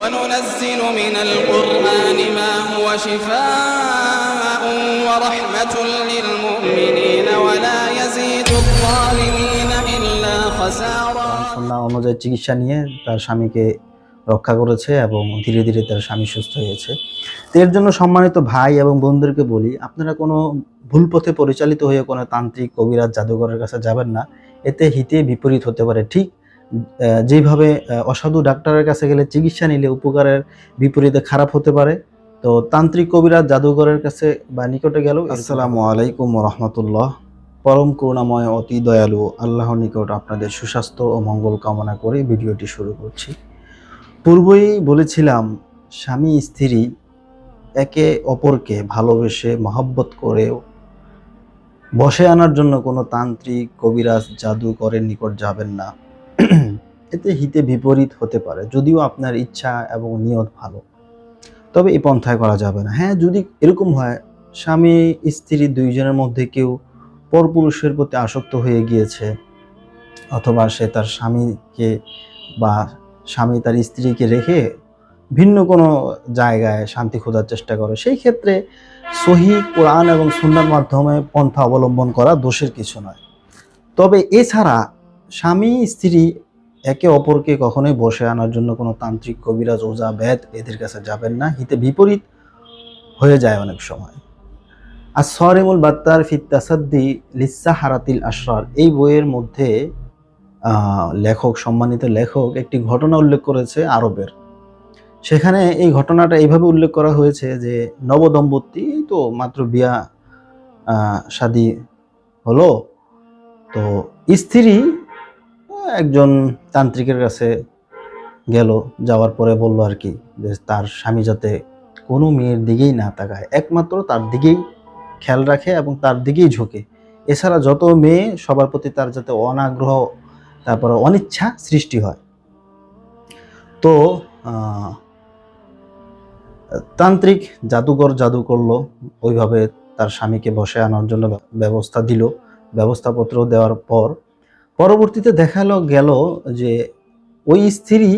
وننزل من القرآن ما هو شفاء ورحمة للمؤمنين ولا يزيد الظالمين إلا خسارا। সুন্নাহ অনুযায়ী চিকিৎসা নিয়ে তার স্বামীকে রক্ষা করেছে এবং ধীরে ধীরে তার স্বামী সুস্থ হয়েছে। এর জন্য সম্মানিত ভাই এবং বোনদেরকে বলি, আপনারা কোনো ভুল পথে পরিচালিত হয়ে কোনো তান্ত্রিক, কবিরাজ, জাদুঘরের কাছে যাবেন না। এতে হিতে বিপরীত হতে পারে। ঠিক যেভাবে অসাধু ডাক্তারের কাছে গেলে চিকিৎসা নিলে উপকারের বিপরীতে খারাপ হতে পারে, তো তান্ত্রিক, কবিরাজ, জাদুঘরের কাছে বা নিকটে গেলেও। আসসালামু আলাইকুম ওয়া রাহমাতুল্লাহ। পরম করুণাময়, অতি দয়ালু আল্লাহর নিকট আপনাদের সুস্বাস্থ্য ও মঙ্গল কামনা করে ভিডিওটি শুরু করছি। পূর্বেই বলেছিলাম, স্বামী স্ত্রী একে অপরকে ভালোবেসে মহব্বত করেও বশে আনার জন্য কোনো তান্ত্রিক, কবিরাজ, জাদুকরের নিকট যাবেন না। এতে হিতে বিপরীত হতে পারে। যদিও আপনার ইচ্ছা এবং নিয়ত ভালো, তবে এই পন্থায় করা যাবে না। হ্যাঁ, যদি এরকম হয় স্বামী স্ত্রী দুইজনের মধ্যে কেউ পরপুরুষের প্রতি আসক্ত হয়ে গিয়েছে, অথবা সে তার স্বামীকে বা স্বামী তার স্ত্রীকে রেখে ভিন্ন কোনো জায়গায় শান্তি খোঁজার চেষ্টা করে, সেই ক্ষেত্রে সহিহ কোরআন এবং সুন্নাহর মাধ্যমে পন্থা অবলম্বন করা দোষের কিছু নয়। তবে এছাড়া স্বামী স্ত্রী একে অপরকে কখনোই বশে আনার জন্য কোনো তান্ত্রিক, কবিরাজ, ওজা, বেদ এদের কাছে যাবেন না। হিতে বিপরীত হয়ে যায় অনেক সময়। আস-সারিমুল বাত্তার ফি তাসাদ্দি লিস-সাহারাতিল আশরার, এই বইয়ের মধ্যে সম্মানিত লেখক একটি ঘটনা উল্লেখ করেছে আরবের। সেখানে এই ঘটনাটা এইভাবে উল্লেখ করা হয়েছে যে নবদম্পতি তো মাত্র বিয়া শাদী হলো, তো স্ত্রী একজন তান্ত্রিকের কাছে গেল। যাওয়ার পরে বলল আর কি, যে তার স্বামী যাতে কোনো মেয়ের দিকেই না তাকায়, একমাত্র তার দিকেই খেয়াল রাখে এবং তার দিকেই ঝুঁকে। এছাড়া যত মেয়ে সবার প্রতি তার যাতে অনাগ্রহ, তারপরে অনিচ্ছা সৃষ্টি হয়। তো তান্ত্রিক, জাদুঘর জাদু করলো, ওইভাবে তার স্বামীকে বশে আনার জন্য ব্যবস্থা দিল। ব্যবস্থাপত্র দেওয়ার পর পরবর্তীতে দেখালো গেল যে ওই স্ত্রী,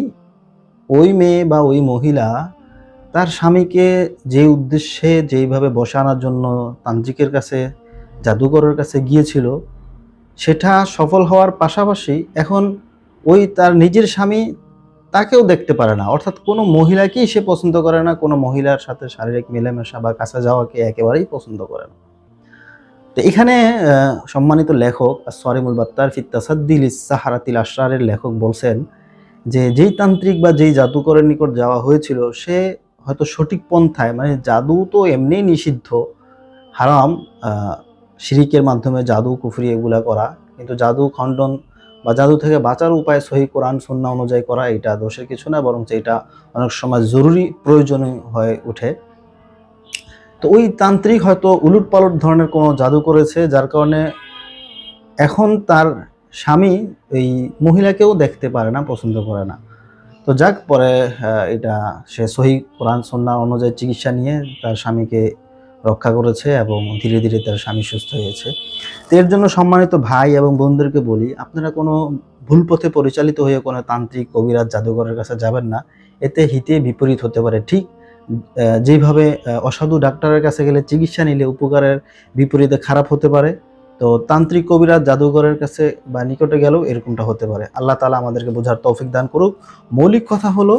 ওই মেয়ে বা ওই মহিলা তার স্বামীকে যে উদ্দেশ্যে, যেইভাবে বশে আনার জন্য তান্ত্রিকের কাছে, জাদুঘরের কাছে গিয়েছিল, সেটা সফল হওয়ার পাশাপাশি এখন ওই তার নিজের স্বামী তাকেও দেখতে পারে না। অর্থাৎ কোনো মহিলাকেই সে পছন্দ করে না, কোনো মহিলার সাথে শারীরিক মেলামেশা বা কাছে যাওয়াকে একেবারেই পছন্দ করে না। তো এখানে সম্মানিত লেখক আস-সারিমুল বাত্তার ফি তাসাদ্দি লিস-সাহারাতিল আশরারের লেখক বলছেন যে যেই তান্ত্রিক বা যেই জাদুকরের নিকট যাওয়া হয়েছিল, সে হয়তো সঠিক পন্থায়, মানে জাদু তো এমনিই নিষিদ্ধ, হারাম, শিরিকের মাধ্যমে জাদু, কুফরি এগুলা করা, কিন্তু জাদু খণ্ডন বা জাদু থেকে বাঁচার উপায় সহিহ কোরআন সুন্নাহ অনুযায়ী করা, এটা দোষের কিছু না, বরং এটা অনেক সময় জরুরি প্রয়োজনীয় হয়ে ওঠে। তো ওই তান্ত্রিক হয়তো উলট পালট ধরনের কোনো জাদু করেছে, যার কারণে এখন তার স্বামী এই মহিলাকেও দেখতে পারে না, পছন্দ করে না। তো যাক, পরে এটা সে সহিহ কোরআন সুন্নাহ অনুযায়ী চিকিৎসা নিয়ে তার স্বামীকে রক্ষা করেছে এবং ধীরে ধীরে তার স্বামী সুস্থ হয়েছে। তো এর জন্য সম্মানিত ভাই এবং বোনদেরকে বলি, আপনারা কোনো ভুল পথে পরিচালিত হয়ে কোনো তান্ত্রিক, কবিরাজ, জাদুঘরের কাছে যাবেন না। এতে হিতে বিপরীত হতে পারে। ঠিক যেভাবে অসাধু ডাক্তারের কাছে গেলে চিকিৎসা নিলে উপকারের বিপরীতে খারাপ হতে পারে, তো তান্ত্রিক, কবিরাজ, জাদুঘরের কাছে বা নিকটে গেলেও এরকমটা হতে পারে। আল্লাহ তাআলা আমাদেরকে বোঝার তৌফিক দান করুক। মৌলিক কথা হলো,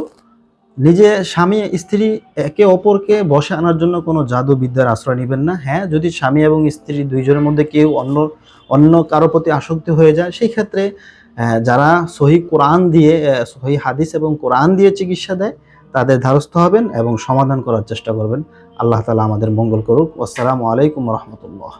নিজে স্বামী স্ত্রী একে অপরকে বশে আনার জন্য কোনো জাদু বিদ্যার আশ্রয় নেবেন না। হ্যাঁ, যদি স্বামী এবং স্ত্রী দুইজনের মধ্যে কেউ অন্য কারো প্রতি আসক্তি হয়ে যায়, সেই ক্ষেত্রে যারা সহিহ কোরআন দিয়ে, সহিহ হাদিস এবং কোরআন দিয়ে চিকিৎসা দেয়, তাদের ধারস্থ হবেন এবং সমাধান করার চেষ্টা করবেন। আল্লাহ তাআলা আমাদের মঙ্গল করুক। আসসালামু আলাইকুম ওয়া রাহমাতুল্লাহ।